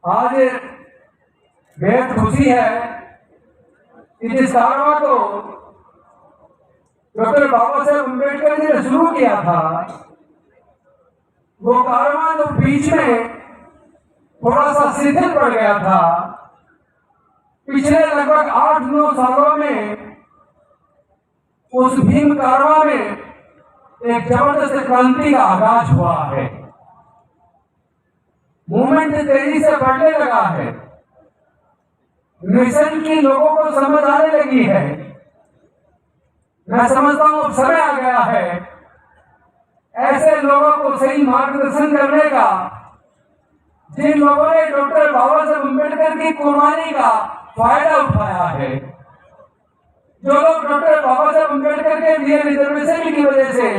आज बेहद खुशी है कि जिस कारवां को डॉक्टर बाबा साहेब अम्बेडकर जी ने शुरू किया था, वो कारवां जो बीच में थोड़ा सा शिथिल पड़ गया था, पिछले लगभग 8-9 सालों में उस भीम कारवां में एक जबरदस्त क्रांति का आगाज हुआ है। मूवमेंट तेजी से बढ़ने लगा है, मिशन की लोगों को समझ आने लगी है। मैं समझता हूं अब समय आ गया है ऐसे लोगों को सही मार्गदर्शन करने का, जिन लोगों ने डॉक्टर बाबा साहेब अम्बेडकर की कुर्बानी का फायदा उठाया है, जो लोग डॉक्टर बाबा साहेब अम्बेडकर के लिए रिजर्वेशन की वजह से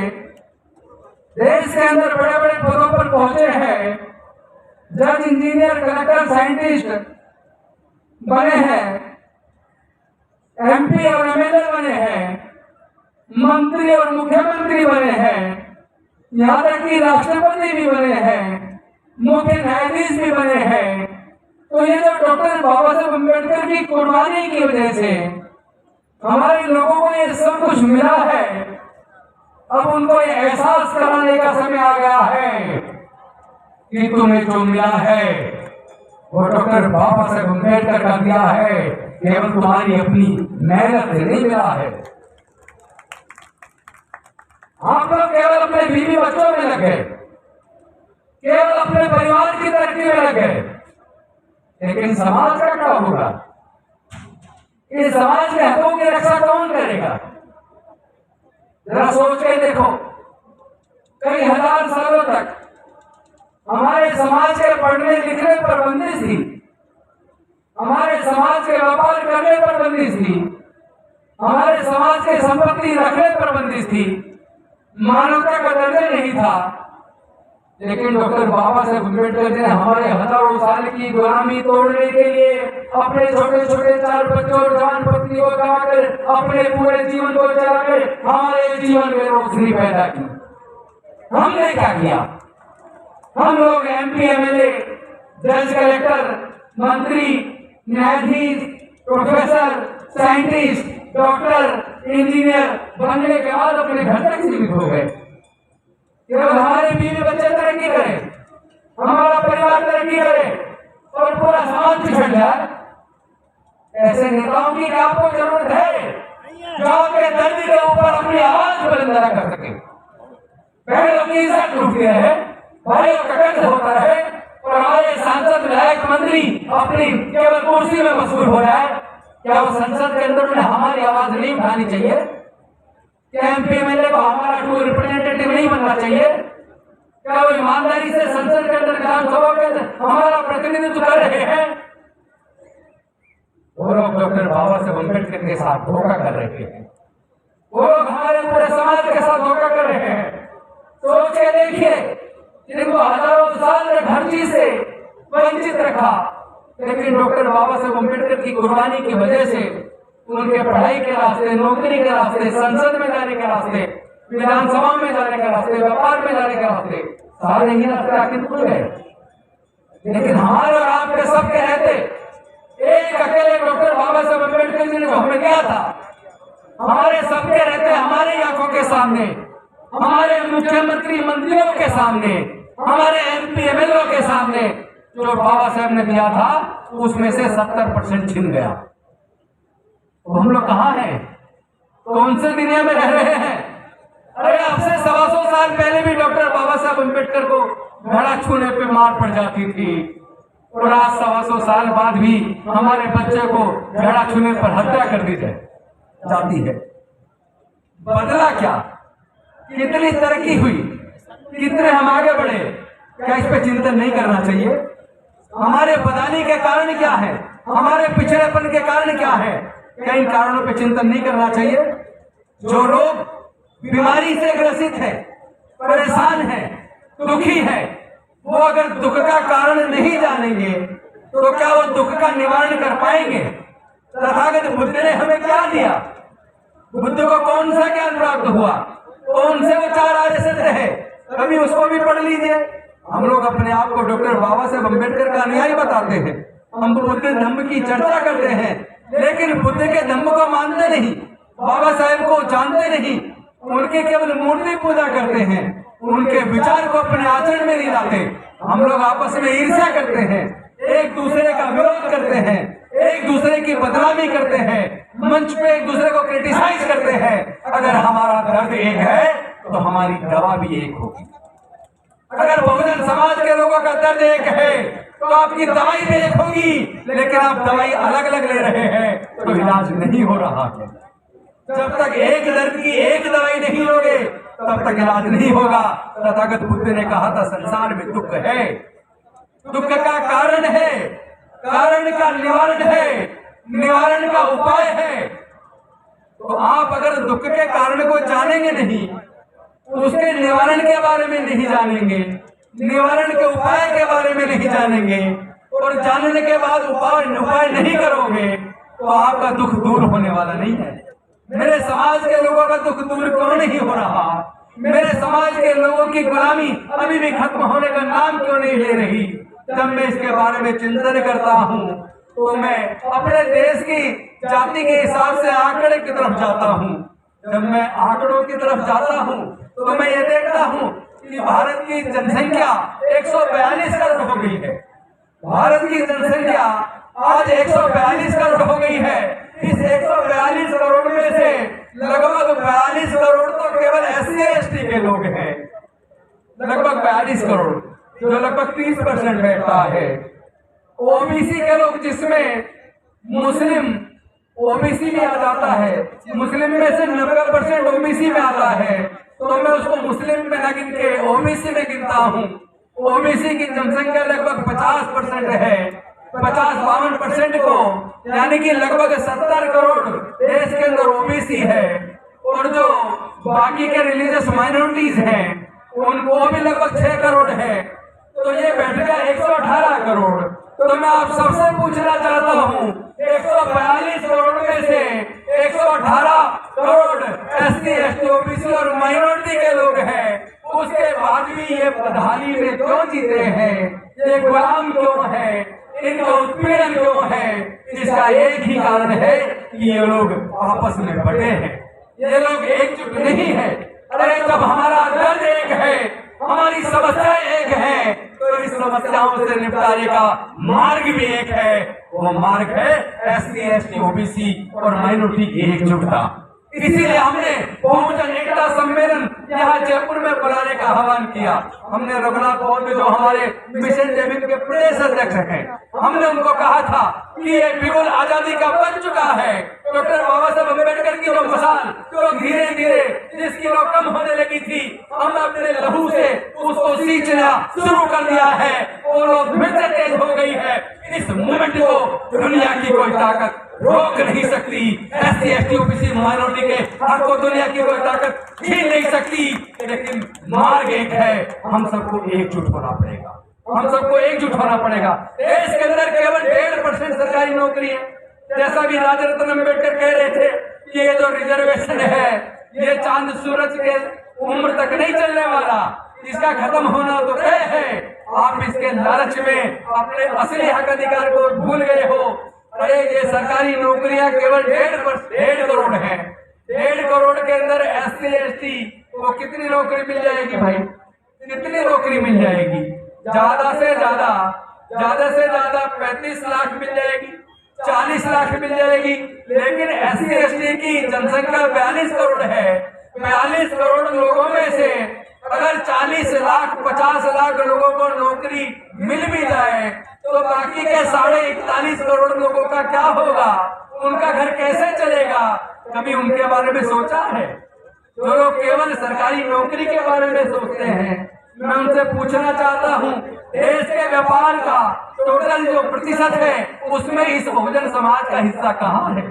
देश के अंदर बड़े बड़े पदों पर पहुंचे हैं, जज, इंजीनियर, कलेक्टर, साइंटिस्ट बने हैं, एमपी और एमएलए बने हैं, मंत्री और मुख्यमंत्री बने हैं, यहाँ तक कि राष्ट्रपति भी बने हैं, मुख्य न्यायाधीश भी बने हैं। तो ये जो डॉक्टर बाबा साहेब अम्बेडकर की कुर्बानी की वजह से हमारे लोगों को ये सब कुछ मिला है, अब उनको ये एहसास कराने का समय आ गया है कि तुम्हें जो मिला है वो डॉक्टर बाबा साहेब अम्बेडकर का दिया है, केवल तुम्हारी अपनी मेहनत से नहीं मिला है। आप लोग केवल अपने बीवी बच्चों में लगे, केवल अपने परिवार की तरक्की में लगे, लेकिन समाज का क्या होगा? इस समाज के हकों की रक्षा कौन करेगा? जरा सोच के देखो, कई हजार सालों तक हमारे समाज के पढ़ने लिखने पर बंदिश थी, हमारे समाज के व्यापार करने पर बंदिश थी, हमारे समाज के संपत्ति रखने पर बंदिश थी, मानवता का दर्जा नहीं था। लेकिन डॉक्टर बाबा साहेब अम्बेडकर जी ने हमारे हजारों साल की गुलामी तोड़ने के लिए अपने छोटे छोटे 4 बच्चों और जवान पत्नी को गंवाकर अपने पूरे जीवन को चलाकर हमारे जीवन में रोशनी पैदा की। हमने क्या किया? हम लोग एमपी, एमएलए, जज, कलेक्टर, मंत्री, न्यायाधीश, प्रोफेसर, साइंटिस्ट, डॉक्टर, इंजीनियर बनने के बाद अपने घर तक सीमित हो गए। केवल हमारे बीवी बच्चे तरक्की करें, हमारा परिवार तरक्की करे और पूरा समाज पिछड़ जाए। ऐसे नेताओं की आपको जरूरत है जो आपके दर्द के ऊपर अपनी आवाज बुलंद कर सके। बहनों की इज्जत टूटती है, भाइयों का कष्ट होता है और हमारे सांसद, विधायक, मंत्री अपनी केवल कुर्सी में मशहूर हो जाए। क्या वो संसद के अंदर उन्हें हमारी आवाज नहीं उठानी चाहिए? क्या एमपी, एमएलए को हमारा ट्रू रिप्रेजेंटेटिव नहीं बनना चाहिए? क्या वो ईमानदारी से संसद के अंदर, विधानसभा के अंदर हमारा प्रतिनिधित्व कर रहे हैं? वो लोग डॉक्टर बाबा साहेब अम्बेडकर के साथ धोखा कर रहे हैं, वो लोग हमारे पूरे समाज के साथ धोखा कर रहे हैं। सोच के देखिए, जिनको हजारों साल में हर चीज से वंचित रखा, लेकिन डॉक्टर बाबा साहेब अम्बेडकर की कुर्बानी की वजह से उनके पढ़ाई के रास्ते, नौकरी के रास्ते, संसद में जाने के रास्ते, विधानसभा में जाने के रास्ते, व्यापार में जाने के रास्ते, सारे ही रास्ते आखिर खुल गए। लेकिन हमारे और आपके सबके रहते एक अकेले डॉक्टर बाबा साहेब अम्बेडकर जी ने हमें किया था, हमारे सबके रहते हमारी आंखों के सामने, हमारे मुख्यमंत्री, मंत्रियों के सामने, हमारे एमपी, एमएलए के सामने जो बाबा साहब ने दिया था उसमें से 70% छिन गया। तो हम लोग कहाँ हैं? कौन से दुनिया में रह रहे हैं? अरे आपसे 125 साल पहले भी डॉक्टर बाबा साहब अम्बेडकर को घड़ा छूने पे मार पड़ जाती थी और आज 125 साल बाद भी हमारे बच्चे को घड़ा छूने पर हत्या कर दी जाती है। बदला क्या? कितनी तरक्की हुई, कितने हम आगे बढ़े? क्या इस पे चिंतन नहीं करना चाहिए? हमारे बदलाने के कारण क्या है? हमारे पिछड़ेपन के कारण क्या है? क्या इन कारणों पे चिंतन नहीं करना चाहिए? जो लोग बीमारी से ग्रसित है, परेशान है, दुखी है, वो अगर दुख का कारण नहीं जानेंगे तो क्या वो दुख का निवारण कर पाएंगे? तथागत बुद्ध ने हमें क्या दिया? बुद्ध को कौन सा ज्ञान प्राप्त हुआ? कौन से वो 4 आर्य सत्य है? कभी उसको भी पढ़ लीजिए। हम लोग अपने आप को डॉक्टर बाबा साहेब अम्बेडकर का अनुयायी बताते हैं, हम बुद्ध धम्म की चर्चा करते हैं, लेकिन बुद्ध के धम्म को मानते नहीं, बाबा साहेब को जानते नहीं, उनके केवल मूर्ति पूजा करते हैं, उनके विचार को अपने आचरण में नहीं लाते। हम लोग आपस में ईर्ष्या करते हैं, एक दूसरे का विरोध करते हैं, एक दूसरे की बदनामी करते हैं, मंच पे एक दूसरे को क्रिटिसाइज करते हैं। अगर हमारा दर्द एक है तो हमारी दवा भी एक होगी। अगर बहुजन समाज के लोगों का दर्द एक है तो आपकी दवाई भी एक होगी, लेकिन आप दवाई अलग अलग ले रहे हैं तो इलाज नहीं हो रहा है। जब तक एक दर्द की एक दवाई नहीं लोगे तब तक इलाज नहीं होगा। तथागत बुद्ध ने कहा था संसार में दुख है, दुख का कारण है, कारण का निवारण है, निवारण का उपाय है। तो आप अगर दुख के कारण को जानेंगे नहीं, उसके निवारण के बारे में नहीं जानेंगे, निवारण के उपाय के बारे में नहीं जानेंगे और जानने के बाद उपाय नहीं करोगे तो आपका दुख दूर होने वाला नहीं है। मेरे समाज के लोगों का दुख दूर क्यों नहीं हो रहा? मेरे समाज के लोगों की गुलामी अभी भी खत्म होने का नाम क्यों नहीं ले रही? जब मैं इसके बारे में चिंतन करता हूँ तो मैं अपने देश की जाति के हिसाब से आंकड़े की तरफ जाता हूँ। जब मैं आंकड़ों की तरफ जाता हूँ तो मैं ये देखता हूँ कि भारत की जनसंख्या 142 करोड़ हो गई है। भारत की जनसंख्या आज 142 करोड़ हो गई है। इस 142 करोड़ में से लगभग 42 करोड़ तो केवल SC/ST के लोग हैं, लगभग 42 करोड़, जो लगभग 30% बैठता है। OBC के लोग, जिसमें मुस्लिम OBC में आ जाता है, मुस्लिम में से 90% OBC में आता है, तो मैं उसको मुस्लिम में न गिन के OBC में गिनता हूँ। OBC की जनसंख्या लगभग 50% है। 50-52% को, यानी कि लगभग 70 करोड़ देश के अंदर OBC है, और जो बाकी के रिलीजियस माइनॉरिटीज हैं उनको भी लगभग 6 करोड़ है। तो ये बैठ गया 118 करोड़। तो मैं आप सबसे पूछना चाहता हूँ, 142 करोड़ में से 118 करोड़ SC/ST OBC और माइनॉरिटी के लोग हैं, उसके बाद भी ये बदहाली में क्यों जीते हैं? ये गुलाम क्यों है? इनका उत्पीड़न क्यों है? इसका एक ही कारण है कि ये लोग आपस में बटे हैं, ये लोग एकजुट नहीं है। अरे जब हमारा दर्द एक है, हमारी समस्या एक है, तो इस समस्याओं से निपटारे का मार्ग भी एक है। वो मार्ग है SC/ST OBC और माइनॉरिटी की एकजुटता। इसीलिए हमने बहुजन एकता सम्मेलन यहाँ जयपुर में बुलाने का आह्वान किया। हमने रघुनाथ बौद्ध, जो हमारे मिशन जमीन के प्रदेश अध्यक्ष हैं, हमने उनको कहा था कि ये बिल्कुल आजादी का बन चुका है। डॉक्टर बाबा साहेब अम्बेडकर की जो मशाल जो धीरे धीरे जिसकी लो कम होने लगी थी, हमने अपने लहू से उसको सींचना शुरू कर दिया है। वो लोग फिर से तेज हो गई है। इस मूवमेंट को दुनिया की कोई ताकत रोक नहीं सकती। SC/ST OBC माइनॉरिटी के हक को दुनिया की कोई ताकत छीन नहीं सकती। लेकिन मार्ग एक है, हम सबको एकजुट होना पड़ेगा, हम सबको एकजुट होना पड़ेगा। देश के अंदर केवल 1.5% सरकारी नौकरी है। जैसा भी राजा रत्न अम्बेडकर कह रहे थे कि ये जो रिजर्वेशन है, ये चांद सूरज के उम्र तक नहीं चलने वाला, इसका खत्म होना तो तय है। आप इसके लालच में अपने असली हक अधिकार को भूल गए हो। अरे ये सरकारी नौकरियां केवल 1.5 करोड़ है। 1.5 करोड़ के अंदर SC/ST को कितनी नौकरी मिल जाएगी भाई? कितनी नौकरी मिल जाएगी? ज्यादा से ज्यादा 35 लाख मिल जाएगी, 40 लाख मिल जाएगी। लेकिन SC/ST की जनसंख्या 42 करोड़ है। 42 करोड़ लोगों में से अगर 40 लाख 50 लाख लोगों को नौकरी मिल भी जाए तो बाकी के 41.5 करोड़ लोगों का क्या होगा? उनका घर कैसे चलेगा? कभी उनके बारे में सोचा है? जो लोग केवल सरकारी नौकरी के बारे में सोचते हैं, मैं उनसे पूछना चाहता हूँ, देश के व्यापार का टोटल जो प्रतिशत है उसमें इस बहुजन समाज का हिस्सा कहाँ है?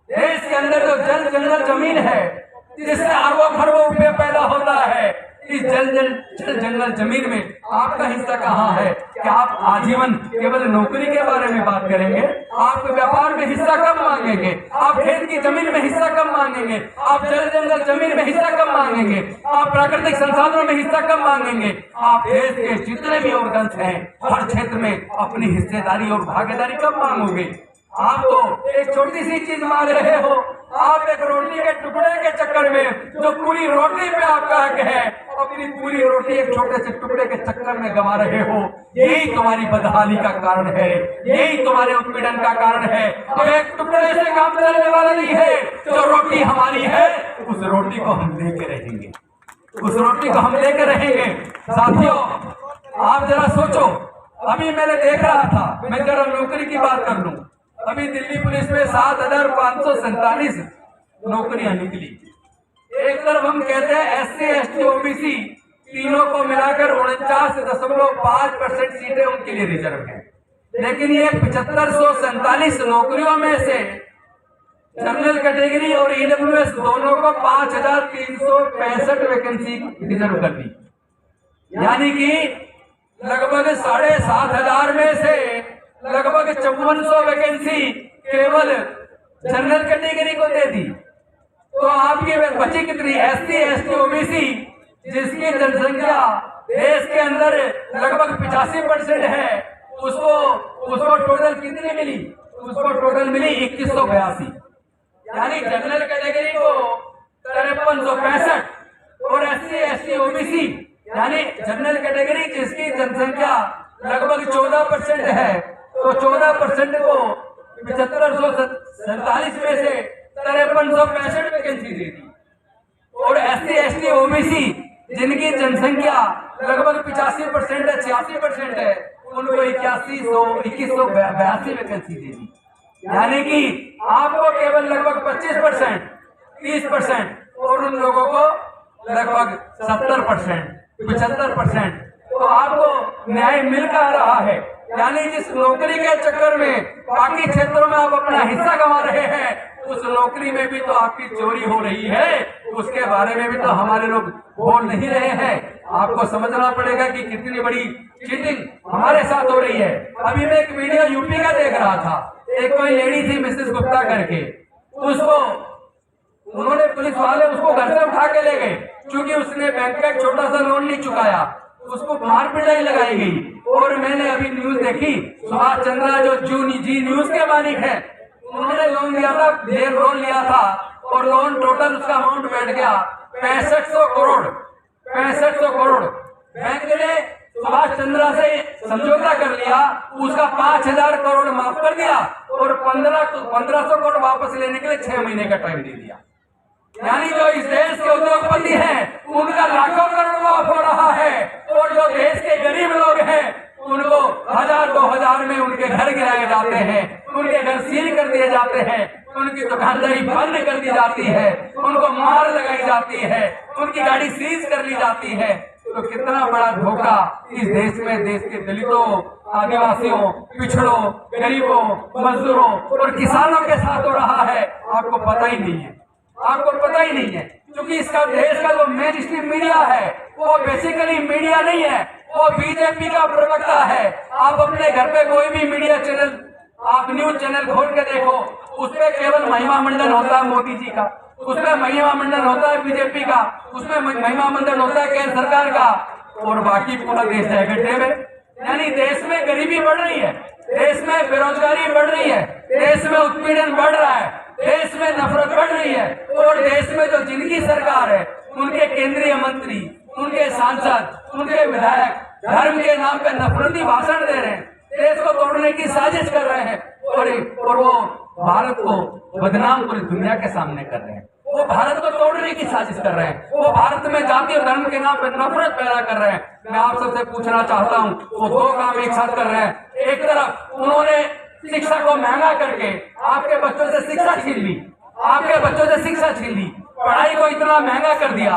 देश के अंदर जो जल जंगल जमीन है जिससे अरबों खरबों रुपये पैदा होता है, इस जल जंगल जमीन में आपका हिस्सा कहाँ है? क्या आप आजीवन केवल नौकरी के बारे में बात करेंगे? आप व्यापार में हिस्सा कब मांगेंगे? आप खेत की जमीन में हिस्सा कब मांगेंगे? आप जल जंगल जमीन में हिस्सा कब मांगेंगे? आप प्राकृतिक संसाधनों में हिस्सा कब मांगेंगे? आप देश के जितने भी ऑर्गन्स हैं हर क्षेत्र में अपनी हिस्सेदारी और भागीदारी कब मांगोगे? आप तो एक छोटी सी चीज मांग रहे हो। आप एक रोटी के टुकड़े के चक्कर में जो पूरी रोटी पे आपका हक है, अपनी पूरी रोटी एक छोटे से टुकड़े के चक्कर में गंवा रहे हो। यही तुम्हारी बदहाली का कारण है, यही तुम्हारे उत्पीड़न का कारण है। अब एक टुकड़े से काम चलने वाला नहीं है। जो रोटी हमारी है उस रोटी को हम लेके रहेंगे, उस रोटी को हम लेके रहेंगे। साथियों, आप जरा सोचो, अभी मैंने देख रहा था, मैं जरा नौकरी की बात कर लूं। अभी दिल्ली पुलिस में 7,547 नौकरियां निकली। एक तरफ हम कहते हैं SC ST OBC तीनों को मिलाकर 49.5% सीटें उनके लिए रिजर्व है, लेकिन ये 7,547 नौकरियों में से जनरल कैटेगरी और EWS दोनों को 5,365 वैकेंसी रिजर्व कर दी। यानी कि लगभग 7,500 में से लगभग 5400 वैकेंसी केवल जनरल कैटेगरी को दे दी। तो आपकी बची कितनी? SC ST OBC जिसकी जनसंख्या देश के अंदर लगभग 85% है, उसको टोटल कितनी मिली? उसको टोटल मिली 2182। यानी जनरल कैटेगरी को 5365 और SC ST OBC यानी जनरल कैटेगरी जिसकी जनसंख्या लगभग 14% है, तो 14% को 7,547 में से 5365 वैकेंसी दे दी। और SC ST OBC जिनकी जनसंख्या लगभग 85% है, 86% है, उनको 2182 वैकेंसी दे दी। यानी कि आपको केवल लगभग 25%, 30% और उन लोगों को लगभग 70%, 75%। तो आपको न्याय मिल कर रहा है। यानी जिस नौकरी के चक्कर में बाकी क्षेत्रों में आप अपना हिस्सा गंवा रहे हैं, उस नौकरी में भी तो आपकी चोरी हो रही है, उसके बारे में भी तो हमारे लोग बोल नहीं रहे हैं। आपको समझना पड़ेगा कि कितनी बड़ी चीटिंग हमारे साथ हो रही है। अभी मैं एक वीडियो यूपी का देख रहा था, एक कोई लेडी थी मिसेस गुप्ता करके, उसको उन्होंने पुलिस वाले उसको घर से उठा के ले गए क्योंकि उसने बैंक का एक छोटा सा लोन नहीं चुकाया, उसको मार पिटाई लगाई गई। और मैंने अभी न्यूज देखी, सुभाष चंद्रा जो जी न्यूज के मालिक है, उन्होंने लोन लिया था, देर लोन लिया था और लोन टोटल उसका अमाउंट बैठ गया 6500 करोड़। 6500 करोड़ बैंक ने सुभाष चंद्रा से समझौता कर लिया, उसका 5000 करोड़ माफ कर दिया और 1500 करोड़ वापस लेने के लिए 6 महीने का टाइम दे दिया। यानी जो इस देश के उद्योगपति हैं उनका लाखों करोड़ माफ हो रहा है और जो देश के गरीब लोग हैं उनको 1000-2000 में उनके घर गिराए जाते हैं, उनके घर सील कर दिए जाते हैं, उनकी दुकानदारी बंद कर दी जाती है, उनको मार लगाई जाती है, उनकी गाड़ी सीज कर ली जाती है। तो कितना बड़ा धोखा इस देश में देश के दलितों, आदिवासियों, पिछड़ों, गरीबों, मजदूरों और किसानों के साथ हो रहा है, आपको पता ही नहीं है। आपको पता ही नहीं है क्योंकि इसका देश का जो मेन स्ट्रीम मीडिया है वो बेसिकली मीडिया नहीं है, वो बीजेपी का प्रवक्ता है। आप अपने घर पे कोई भी मीडिया चैनल, आप न्यूज चैनल खोल के देखो, उसमें केवल महिमा मंडन होता है मोदी जी का, उसमें महिमा मंडन होता है बीजेपी का, उसमें महिमा मंडन होता है केंद्र सरकार का और बाकी पूरा देश है गड्ढे में। यानी देश में गरीबी बढ़ रही है, देश में बेरोजगारी बढ़ रही है, देश में उत्पीड़न बढ़ रहा है, देश में नफरत बढ़ रही है और देश में जो जिनकी सरकार है उनके केंद्रीय मंत्री, उनके सांसद, उनके विधायक धर्म के नाम पे नफरती भाषण दे रहे हैं, देश को तोड़ने की साजिश कर रहे हैं और वो भारत को बदनाम पूरी दुनिया के सामने कर रहे हैं। वो भारत को तोड़ने की साजिश कर रहे हैं, वो भारत में जाति और धर्म के नाम पे नफरत पैदा कर रहे हैं। मैं आप सबसे पूछना चाहता हूँ, वो दो काम एक साथ कर रहे हैं। एक तरफ उन्होंने शिक्षा को महंगा करके आपके बच्चों से शिक्षा छीन ली, आपके बच्चों से शिक्षा छीन ली, पढ़ाई को इतना महंगा कर दिया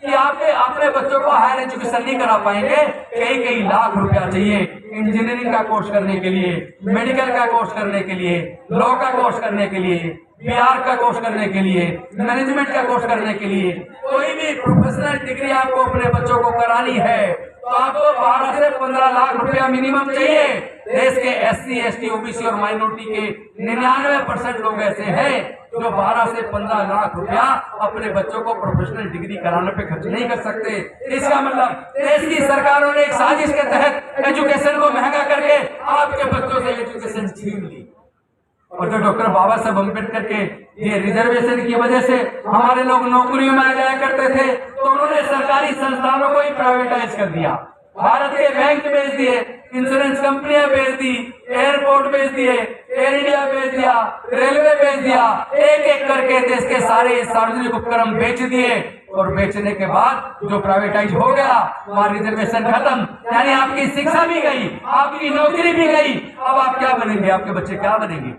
कि आपके अपने बच्चों को हायर एजुकेशन नहीं करा पाएंगे। कई कई लाख रुपया चाहिए इंजीनियरिंग का कोर्स करने के लिए, मेडिकल का कोर्स करने के लिए, लॉ का कोर्स करने के लिए, बीआर का कोर्स करने के लिए, मैनेजमेंट का कोर्स करने के लिए। कोई भी प्रोफेशनल डिग्री आपको अपने बच्चों को करानी है तो आपको 12 से 15 लाख रुपया मिनिमम चाहिए। देश के SC, ST, OBC और माइनॉरिटी के 99% लोग ऐसे हैं जो 12 से 15 लाख रुपया अपने बच्चों को प्रोफेशनल डिग्री कराने पे खर्च नहीं कर सकते। इसका मतलब देश की सरकारों ने एक साजिश के तहत एजुकेशन को महंगा करके आपके बच्चों से एजुकेशन छीन ली। और जो डॉक्टर बाबा साहब अम्बेडकर के ये रिजर्वेशन की वजह से हमारे लोग नौकरियों में आ जाया करते थे, तो उन्होंने सरकारी संस्थानों को ही प्राइवेटाइज कर दिया। भारत के बैंक बेच दिए, इंश्योरेंस कंपनियां बेच दी, एयरपोर्ट बेच दिए, एयर इंडिया बेच दिया, रेलवे बेच दिया, एक एक करके देश के सारे सार्वजनिक उपक्रम बेच दिए। और बेचने के बाद जो प्राइवेटाइज हो गया वहां रिजर्वेशन खत्म, यानी आपकी शिक्षा भी गई, आपकी नौकरी भी गई। अब आप क्या बनेंगे? आपके बच्चे क्या बनेंगे?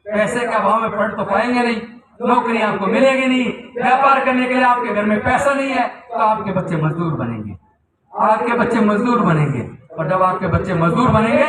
पैसे के अभाव में पढ़ तो पाएंगे नहीं, नौकरी आपको मिलेगी नहीं, व्यापार करने के लिए आपके घर में पैसा नहीं है, तो आपके बच्चे मजदूर बनेंगे। आपके बच्चे मजदूर बनेंगे, और जब आपके बच्चे मजदूर बनेंगे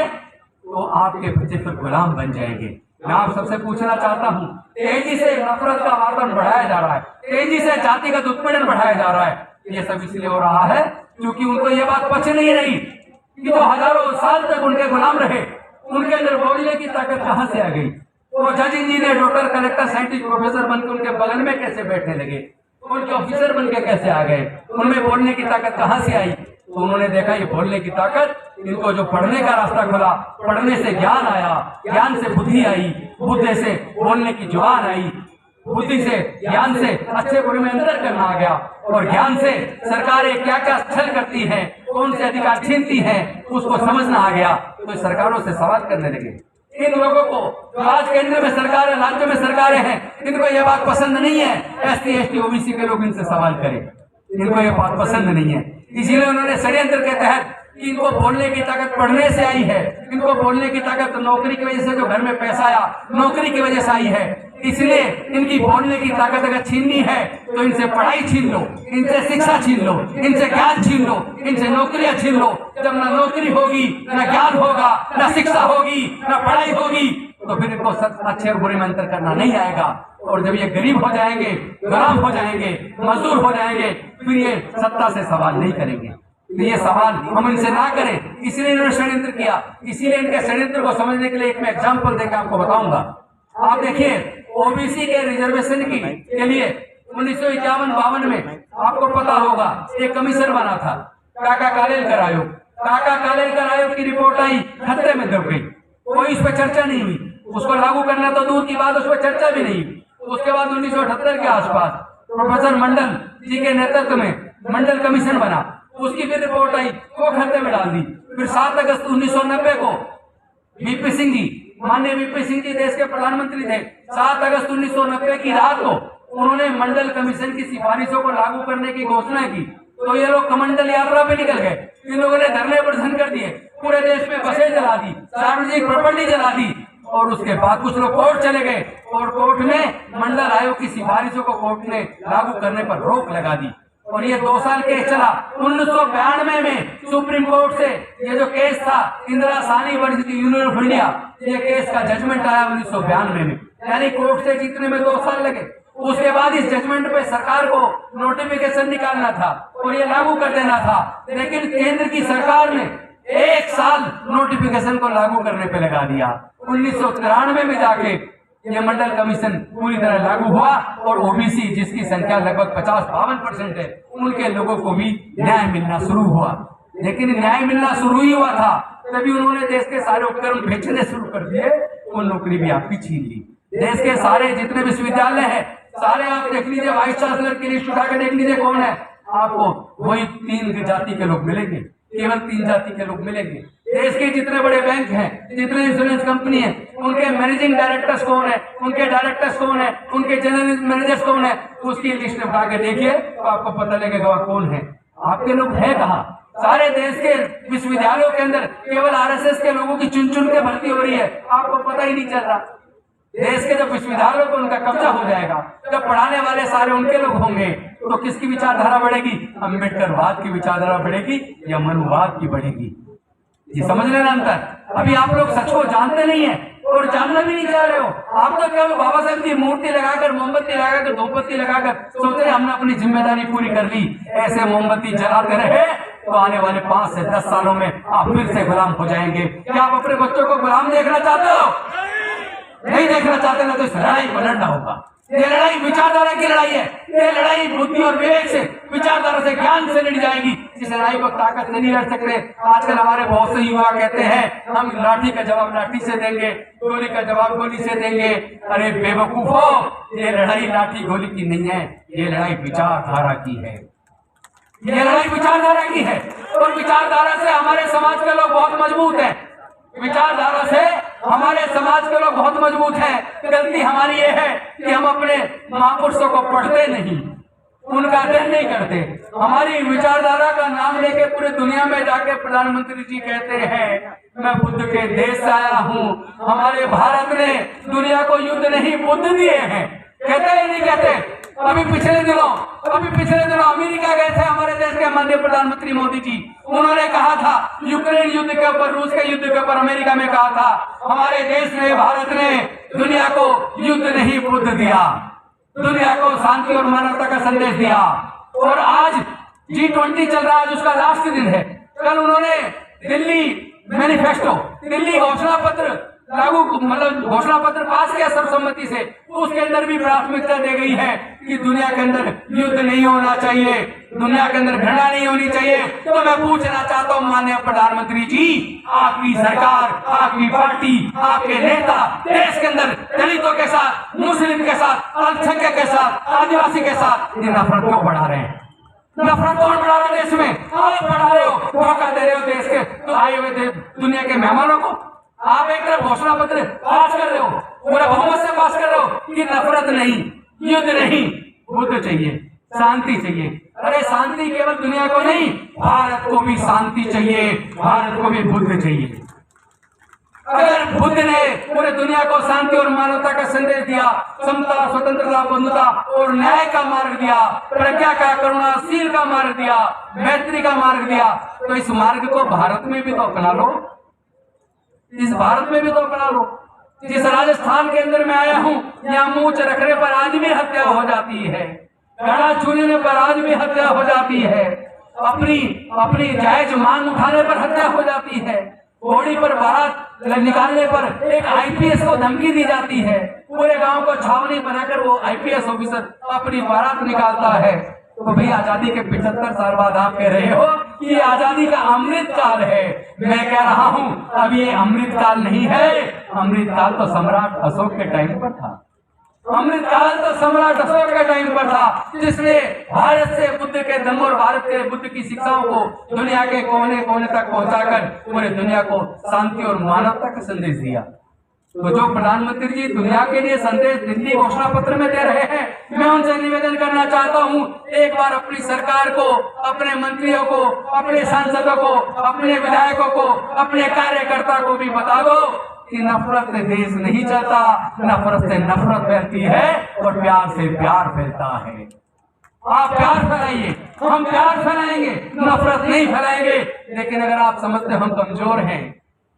तो आपके बच्चे फिर गुलाम बन जाएंगे। मैं आप सबसे पूछना चाहता हूँ, तेजी से नफरत का वातावरण बढ़ाया जा रहा है, तेजी से जातिगत उत्पीड़न बढ़ाया जा रहा है। ये सब इसलिए हो रहा है क्योंकि उनको ये बात पच नहीं रही कि जो हजारों साल तक उनके गुलाम रहे, उनके अंदर बोलने की ताकत कहाँ से आ गई? वो जज engineer, doctor, collector, scientist, professor बनकर उनके बगल में कैसे बैठने लगे? उनके ऑफिसर बन के कैसे आ गए? उनमें बोलने की ताकत कहाँ से आई? तो उन्होंने देखा ये बोलने की ताकत, इनको जो पढ़ने का रास्ता खुला, पढ़ने से ज्ञान आया, ज्ञान से बुद्धि आई, बुद्धि से बोलने की जुबान आई, बुद्धि से ज्ञान से अच्छे बुरे में अंतर करना आ गया, और ज्ञान से सरकारें क्या क्या छल करती हैं, कौन से अधिकार छीनती हैं, उसको समझना आ गया। तो सरकारों से सवाल करने लगे। इन लोगों को आज केंद्र में सरकारें, राज्यों में सरकारें हैं, इनको ये बात पसंद नहीं है SC, ST, OBC के लोग इनसे सवाल करें, इनको ये बात पसंद नहीं है। इसीलिए उन्होंने षड्यंत्र के तहत कि इनको बोलने की ताकत पढ़ने से आई है, इनको बोलने की ताकत नौकरी की वजह से, जो घर में पैसा आया नौकरी की वजह से आई है, इसलिए इनकी बोलने की ताकत अगर छीननी है तो इनसे पढ़ाई छीन लो, इनसे शिक्षा छीन लो, इनसे ज्ञान छीन लो, इनसे नौकरियां छीन लो। जब ना नौकरी होगी, ना ज्ञान होगा, ना शिक्षा होगी, ना पढ़ाई होगी, तो फिर इनको अच्छे और बुरे में अंतर करना नहीं आएगा। और जब ये गरीब हो जाएंगे, गुलाम हो जाएंगे, मजदूर हो जाएंगे, फिर ये सत्ता से सवाल नहीं करेंगे। तो ये सवाल हम इनसे ना करें, इसलिए इन्होंने षड्यंत्र किया। इसीलिए इनके षड्यंत्र को समझने के लिए एक मैं एग्जाम्पल देकर आपको बताऊंगा। आप देखिए, OBC के रिजर्वेशन के लिए 1951-52 में आपको पता होगा एक कमीशन बना था, काका कालेलकर आयोग। काका कालेलकर आयोग की रिपोर्ट आई, खतरे में दब गई, कोई इस पर चर्चा नहीं हुई। उसको लागू करना तो दूर की बात, उस पर चर्चा भी नहीं हुई। उसके बाद 1978 के आसपास प्रोफेसर मंडल जी के नेतृत्व में मंडल कमीशन बना, उसकी फिर रिपोर्ट आई, वो खतरे में डाल दी। फिर 7 अगस्त 1990 को VP सिंह जी, माननीय VP सिंह जी देश के प्रधानमंत्री थे। 7 अगस्त 1990 की रात को उन्होंने मंडल कमीशन की सिफारिशों को लागू करने की घोषणा की। तो ये लोग कमंडल यात्रा पे निकल गए, इन लोगों ने धरने प्रदर्शन कर दिए, पूरे देश में बसें जला दी, सार्वजनिक प्रॉपर्टी जला दी। और उसके बाद कुछ लोग कोर्ट चले गए, और कोर्ट में मंडल आयोग की सिफारिशों को कोर्ट ने लागू करने पर रोक लगा दी। और ये 2 साल केस चला। 1992 में सुप्रीम कोर्ट से ये जो केस था, Indira Sahni versus union of India, ये केस का जजमेंट आया 1992 में, यानी कोर्ट से जीतने में 2 साल लगे। उसके बाद इस जजमेंट पे सरकार को नोटिफिकेशन निकालना था और ये लागू कर देना था, लेकिन केंद्र की सरकार ने 1 साल नोटिफिकेशन को लागू करने पे लगा दिया। 1993 में जाके ये मंडल कमीशन पूरी तरह लागू हुआ, और OBC जिसकी संख्या लगभग 50-52% है, उनके लोगों को भी न्याय मिलना शुरू हुआ। लेकिन न्याय मिलना शुरू ही हुआ था तभी उन्होंने देश के सारे उपकरण बेचने शुरू कर दिए, वो नौकरी भी आपकी छीन ली। देश के सारे जितने विश्वविद्यालय हैं, सारे आप देख लीजिए, वाइस चांसलर की लिस्ट उठा के देख लीजिए कौन है, आपको वही 3 जाति के लोग मिलेंगे, केवल 3 जाति के लोग मिलेंगे। देश के जितने बड़े बैंक हैं, जितने इंश्योरेंस कंपनी है, उनके मैनेजिंग डायरेक्टर्स कौन है, उनके डायरेक्टर्स कौन है, उनके जनरल मैनेजर्स कौन है, उसकी लिस्ट उठा के देखिए तो आपको पता लगेगा कौन है। आपके लोग है कहाँ? सारे देश के विश्वविद्यालयों के अंदर केवल RSS के लोगों की चुन चुन के भर्ती हो रही है, आपको पता ही नहीं चल रहा। देश के जब विश्वविद्यालयों को उनका कब्जा हो जाएगा, जब पढ़ाने वाले सारे उनके लोग होंगे, तो किसकी विचारधारा बढ़ेगी? अम्बेडकरवाद की विचारधारा बढ़ेगी या मनुवाद की बढ़ेगी? ये समझ लेना अंतर। अभी आप लोग सच को जानते नहीं है और जानना भी नहीं चाह रहे हो। आप तो क्या बाबा साहब की मूर्ति लगाकर, मोमबत्ती लगाकर, धूपबत्ती लगाकर सोच रहे हमने अपनी जिम्मेदारी पूरी कर ली। ऐसे मोमबत्ती जलाते रहे तो आने वाले 5 से 10 सालों में आप फिर से गुलाम हो जाएंगे। क्या आप अपने बच्चों को गुलाम देखना चाहते हो? नहीं देखना चाहते ना तो इस लड़ाई को लड़ना होगा। ये लड़ाई विचारधारा की लड़ाई है। ये लड़ाई बुद्धि और विवेक से, विचारधारा से, ज्ञान से लड़ी जाएगी। इस लड़ाई को ताकत से नहीं लड़ सकते। आजकल हमारे बहुत से युवा कहते हैं हम लाठी का जवाब लाठी से देंगे, गोली का जवाब गोली से देंगे। अरे बेवकूफो, ये लड़ाई लाठी गोली की नहीं है, ये लड़ाई विचारधारा की है। ये लड़ाई विचारधारा की है और विचारधारा से हमारे समाज के लोग बहुत मजबूत हैं। विचारधारा से हमारे समाज के लोग बहुत मजबूत हैं। गलती हमारी ये है कि हम अपने महापुरुषों को पढ़ते नहीं, उनका अध्ययन नहीं करते। हमारी विचारधारा का नाम लेके पूरे दुनिया में जाके प्रधानमंत्री जी कहते हैं मैं बुद्ध के देश से आया हूँ। हमारे भारत ने दुनिया को युद्ध नहीं बुद्ध दिए हैं। कहते हैं नहीं कहते? अभी पिछले दिनों अमेरिका गए थे हमारे देश के माननीय प्रधानमंत्री मोदी जी। उन्होंने कहा था यूक्रेन युद्ध के ऊपर, रूस के युद्ध के ऊपर अमेरिका में कहा था हमारे देश ने, भारत ने दुनिया को युद्ध नहीं बुद्ध दिया, दुनिया को शांति और मानवता का संदेश दिया। और आज G20 चल रहा है, आज उसका लास्ट दिन है। कल उन्होंने दिल्ली मैनिफेस्टो, दिल्ली घोषणा पत्र लागू, मतलब घोषणा पत्र पास किया सर्वसम्मति से। उसके अंदर भी प्राथमिकता दी गई है कि दुनिया के अंदर युद्ध नहीं होना चाहिए, दुनिया के अंदर घृणा नहीं होनी चाहिए। तो मैं पूछना चाहता हूँ माननीय प्रधानमंत्री जी, आपकी सरकार, आपकी पार्टी, आपके नेता देश के अंदर दलितों के साथ, मुस्लिम के साथ, अल्पसंख्यक के साथ, आदिवासी के साथ ये नफरत क्यों बढ़ा रहे हैं? नफरत कौन बढ़ा रहा है देश में? आप बढ़ा रहे हो, धोखा दे रहे हो देश के तो आए हुए दुनिया के मेहमानों को। आप एक तरफ घोषणा पत्र पास कर रहे हो, पूरे बहुमत से पास कर रहे हो कि नफरत नहीं, युद्ध नहीं, बुद्ध चाहिए, शांति चाहिए। अरे शांति केवल दुनिया को नहीं, भारत को भी शांति चाहिए, भारत को भी बुद्ध चाहिए। अगर बुद्ध ने पूरे दुनिया को शांति और मानवता का संदेश दिया, समता, स्वतंत्रता, बंधुता और न्याय का मार्ग दिया, प्रज्ञा का, करुणाशील का मार्ग दिया, मैत्री का मार्ग दिया, तो इस मार्ग को भारत में भी तो अपना लो, इस भारत में भी तो अपना लो। जिस राजस्थान के अंदर मैं आया हूँ, यहाँ मूंछ रखने पर आज भी हत्या हो जाती है, गला छूने पर आज भी हत्या हो जाती है, अपनी जायज मांग उठाने पर हत्या हो जाती है, घोड़ी पर बारात निकालने पर एक आईपीएस को धमकी दी जाती है, पूरे गांव को छावनी बनाकर वो आईपीएस ऑफिसर अपनी बारात निकालता है। तो भाई आजादी के 75 साल बाद आप कह रहे हो कि ये आजादी का अमृत काल है। मैं कह रहा हूँ अब ये अमृत काल नहीं है, अमृत काल तो सम्राट अशोक के टाइम पर था। अमृत काल तो सम्राट अशोक के टाइम पर था, जिसने भारत से बुद्ध के धम्म और भारत के बुद्ध की शिक्षाओं को दुनिया के कोने कोने तक पहुंचाकर पूरे दुनिया को शांति और मानवता का संदेश दिया। तो जो प्रधानमंत्री जी दुनिया के लिए संदेश दिल्ली घोषणा पत्र में दे रहे हैं, मैं उनसे निवेदन करना चाहता हूं, एक बार अपनी सरकार को, अपने मंत्रियों को, अपने सांसदों को, अपने विधायकों को, अपने कार्यकर्ता को भी बता दो कि नफरत से देश नहीं चलता, नफरत से नफरत फैलती है और प्यार से प्यार फैलता है। आप प्यार फैलाइए, हम प्यार फैलाएंगे, नफरत नहीं फैलाएंगे। लेकिन अगर आप समझते हम कमजोर हैं,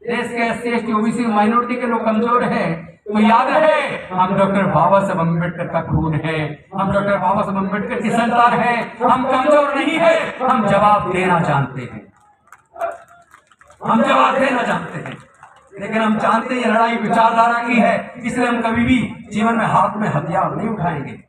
देश के SC ST OBC माइनॉरिटी के लोग कमजोर हैं, तो याद रहे हम डॉक्टर बाबा साहब अम्बेडकर का खून है, हम डॉक्टर बाबा साहब अम्बेडकर की संतान है। हम कमजोर नहीं है, हम जवाब देना जानते हैं, हम जवाब देना जानते हैं। लेकिन हम जानते हैं ये लड़ाई विचारधारा की है, इसलिए हम कभी भी जीवन में हाथ में हथियार नहीं उठाएंगे,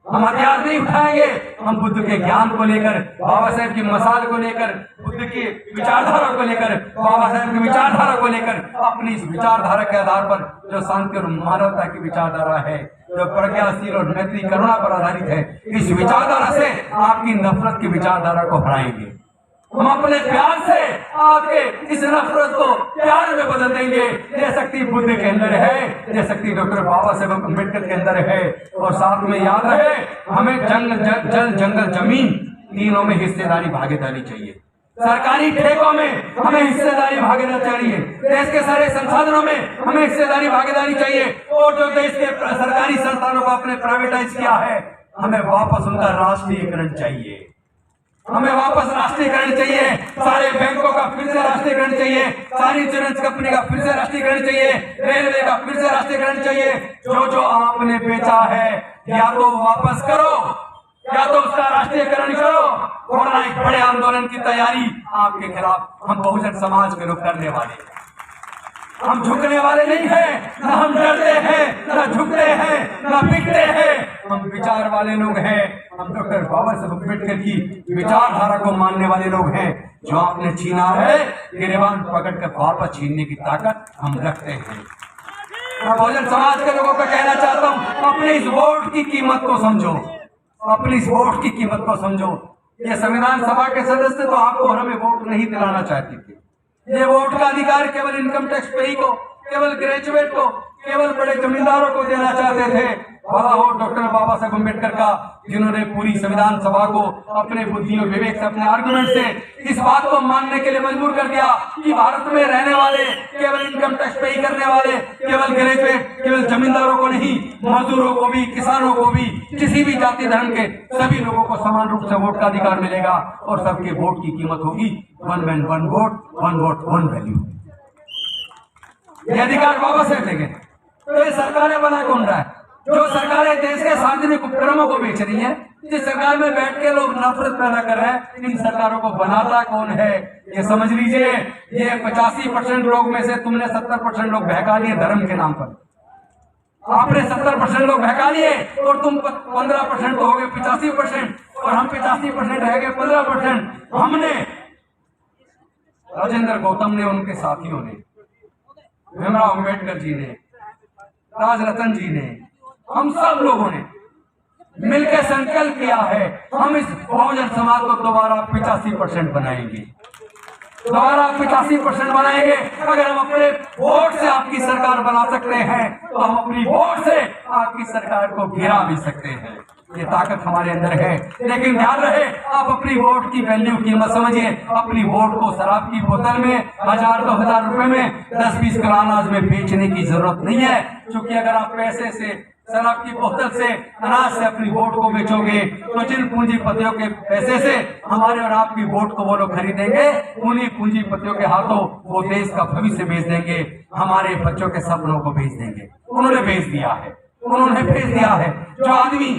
हम हथियार नहीं उठाएंगे। हम बुद्ध के ज्ञान को लेकर, बाबा साहेब की मसाल को लेकर, बुद्ध की विचारधारा को लेकर, बाबा साहेब की विचारधारा को लेकर, अपनी इस विचारधारा के आधार पर जो शांति और मानवता की विचारधारा है, जो प्रज्ञाशील और मैत्री करुणा पर आधारित है, इस विचारधारा से आपकी नफरत की विचारधारा को हराएंगे। हम अपने प्यार से आपके इस नफरत को प्यार में बदल देंगे। ये शक्ति बुद्ध के अंदर है, ये शक्ति डॉक्टर बाबा साहेब अम्बेडकर के अंदर है। और साथ में याद रहे हमें जल जंगल जमीन तीनों में हिस्सेदारी भागीदारी चाहिए। सरकारी ठेकों में हमें हिस्सेदारी भागीदारी चाहिए, देश के सारे संसाधनों में हमें हिस्सेदारी भागीदारी चाहिए, और जो देश के सरकारी संस्थानों को आपने प्राइवेटाइज किया है हमें वापस उनका राष्ट्रीयकरण चाहिए, हमें वापस राष्ट्रीयकरण चाहिए, सारे बैंकों का फिर से राष्ट्रीयकरण चाहिए, सारी इंश्योरेंस कंपनी का फिर से राष्ट्रीयकरण चाहिए, रेलवे का फिर से राष्ट्रीयकरण चाहिए। जो आपने बेचा है या तो वापस करो या तो उसका राष्ट्रीयकरण करो, वरना एक बड़े आंदोलन की तैयारी आपके खिलाफ हम बहुजन समाज के लोग करने वाले हैं। हम झुकने वाले नहीं हैं, न हम डरते हैं, न झुकते हैं, न बिकते हैं। हम विचार वाले लोग हैं। हम डॉक्टर बाबा साहब अम्बेडकर की विचारधारा को मानने वाले लोग हैं। जो आपने छीना है गिरबान पकड़ कर वापस छीनने की ताकत हम रखते हैं। मैं बहुजन समाज के लोगों को कहना चाहता हूँ, अपने इस वोट की कीमत को समझो, अपनी इस वोट की कीमत को समझो। ये संविधान सभा के सदस्य तो आपको और हमें वोट नहीं दिलाना चाहते थे। ये वोट का अधिकार केवल इनकम टैक्स पेई को, केवल ग्रेजुएट को, केवल बड़े जमींदारों को देना चाहते थे। भला हो डॉक्टर बाबा साहब अम्बेडकर का, जिन्होंने पूरी संविधान सभा को अपने बुद्धि और विवेक से, अपने आर्गुमेंट से इस बात को मानने के लिए मजबूर कर दिया कि भारत में रहने वाले, केवल इनकम टैक्स पे करने वाले, केवल ग्रेजुएट, केवल जमींदारों को नहीं, मजदूरों को भी, किसानों को भी, किसी भी जाति धर्म के सभी लोगों को समान रूप से वोट का अधिकार मिलेगा और सबके वोट की कीमत होगी one man one vote, one vote one value. ये अधिकार वापस देंगे। तो ये सरकारें बना कौन रहा है? जो सरकारें देश के सार्वजनिक उपक्रमों को बेच रही हैं, जिस सरकार में बैठ के लोग नफरत पैदा कर रहे हैं, इन सरकारों को बनाता कौन है ये समझ लीजिए। ये 85% लोग में से तुमने 70% लोग बहका लिए धर्म के नाम पर। आपने 70% लोग बहका लिए और तुम 15% हो गए 85%, और हम 85% रह गए 15%। हमने, राजेंद्र गौतम ने, उनके साथियों ने, भीमराव अम्बेडकर जी ने, राजरतन जी ने, हम सब लोगों ने मिलकर संकल्प किया है, हम इस बहुजन समाज को दोबारा 85% बनाएंगे, दोबारा 85% बनाएंगे। अगर हम अपने वोट से आपकी सरकार बना सकते हैं तो हम अपनी वोट से आपकी सरकार को गिरा भी सकते हैं। ये ताकत हमारे अंदर है। लेकिन ध्यान रहे, आप अपनी वोट की वैल्यू कीमत समझिए। अपनी वोट को शराब की बोतल में 1000-2000 रुपए में 10-20 किलो अनाज में बेचने की जरूरत नहीं है, क्योंकि अगर आप पैसे से, शराब की बोतल से, अनाज से अपनी वोट को बेचोगे तो जिन पूंजीपतियों के पैसे से हमारे और आपकी वोट को वो लोग खरीदेंगे, उन्हीं पूंजीपतियों के हाथों वो देश का भविष्य बेच देंगे, हमारे बच्चों के सपनों को बेच देंगे। उन्होंने बेच दिया है, उन्होंने भेज दिया है। जो आदमी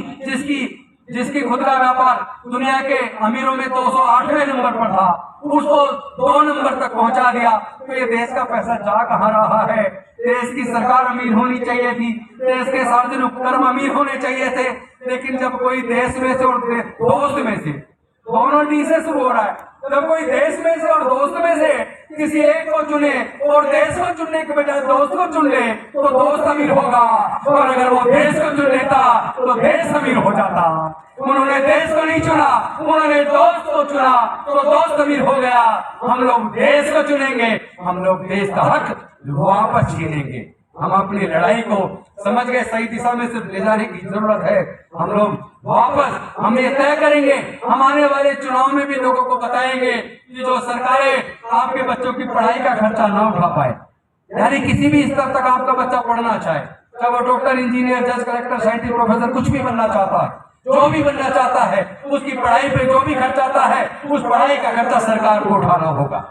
जिसकी खुद का व्यापार दुनिया के अमीरों में 208वें नंबर पर था, उसको 2 नंबर तक पहुंचा दिया। तो ये देश का पैसा जा कहां रहा है? देश की सरकार अमीर होनी चाहिए थी, देश के सार्वजनिक उपक्रम अमीर होने चाहिए थे, लेकिन जब कोई देश में से और दोस्त में से, दोनों डी से शुरू हो रहा है, जब कोई देश में से और दोस्त में से किसी एक को चुने और देश को चुनने के बजाय दोस्त को चुन ले तो दोस्त अमीर होगा, और अगर वो देश को चुन लेता तो देश अमीर हो जाता। उन्होंने देश को नहीं चुना, उन्होंने दोस्त को चुना तो दोस्त अमीर हो गया। हम लोग देश को चुनेंगे, हम लोग देश का हक वापस छीनेंगे। हम अपनी लड़ाई को समझ गए, सही दिशा में सिर्फ ले जाने की जरूरत है। हम लोग वापस, हम ये तय करेंगे, हम आने वाले चुनाव में भी लोगों को बताएंगे कि जो सरकारें आपके बच्चों की पढ़ाई का खर्चा ना उठा पाए, यानी किसी भी स्तर तक आपका बच्चा पढ़ना चाहे, चाहे वो डॉक्टर, इंजीनियर, जज, कलेक्टर, साइंटिस्ट, प्रोफेसर, कुछ भी बनना चाहता है, जो भी बनना चाहता है, उसकी पढ़ाई पे जो भी खर्चा आता है, उस पढ़ाई का खर्चा सरकार को उठाना होगा।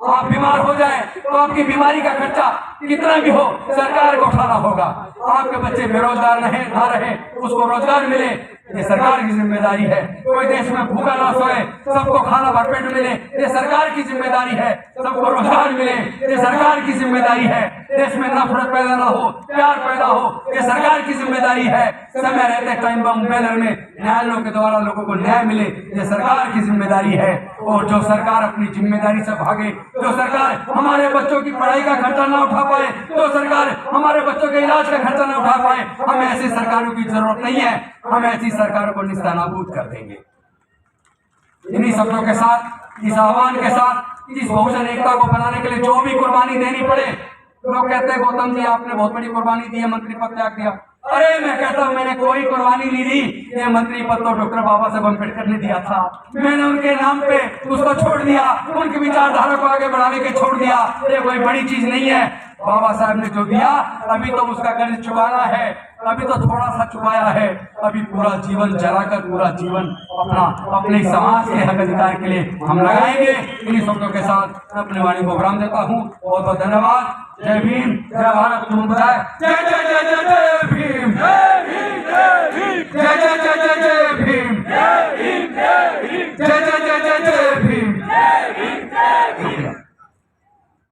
आप बीमार हो जाए तो आपकी बीमारी का खर्चा कितना भी हो सरकार को उठाना होगा। आपके बच्चे बेरोजगार ना रहे, उसको रोजगार मिले, ये सरकार की जिम्मेदारी है। कोई देश में भूखा ना सोए, सबको खाना भरपेट मिले, ये सरकार की जिम्मेदारी है। सबको रोजगार मिले, ये सरकार की जिम्मेदारी है। देश में नफरत पैदा ना हो, प्यार पैदा हो, ये सरकार की जिम्मेदारी है। समय रहते टाइम बम बैनर में न्यायालयों के द्वारा लोगों को न्याय मिले, ये सरकार की जिम्मेदारी है। और जो सरकार अपनी जिम्मेदारी से भागे, जो सरकार हमारे बच्चों की पढ़ाई का खर्चा ना उठा पाए, जो सरकार हमारे बच्चों के इलाज का खर्चा ना उठा पाए, हमें ऐसी सरकारों की जरूरत नहीं है। हम ऐसी सरकारों को निस्तानाबूद कर देंगे। इन्हीं शब्दों के साथ, इस आह्वान के साथ, इस बहुजन एकता को बनाने के लिए जो भी कुर्बानी देनी पड़े, लोग कहते हैं गौतम जी आपने बहुत बड़ी कुर्बानी दी है, मंत्री पद त्याग दिया, अरे मैं कहता हूं मैंने कोई कुर्बानी नहीं दी। ये मंत्री पद तो डॉक्टर बाबा साहब अम्बेडकर ने दिया था, मैंने उनके नाम पे उसको छोड़ दिया, उनकी विचारधारा को आगे बढ़ाने के छोड़ दिया। ये कोई बड़ी चीज नहीं है। बाबा साहब ने जो दिया अभी तो उसका कर्ज चुकाना है, अभी तो थोड़ा सा चुकाया है, अभी पूरा जीवन जलाकर पूरा जीवन अपने समाज के हक अधिकार के लिए हम लगाएंगे। इन्हीं शब्दों के साथ अपनी वाणी को विराम देता हूँ। बहुत बहुत धन्यवाद। जय भीम, जय भारत समुदाय, जय जय जय जय जय भीम, जय जय जय जय जय भीम, जय जय जय जय जय भीम।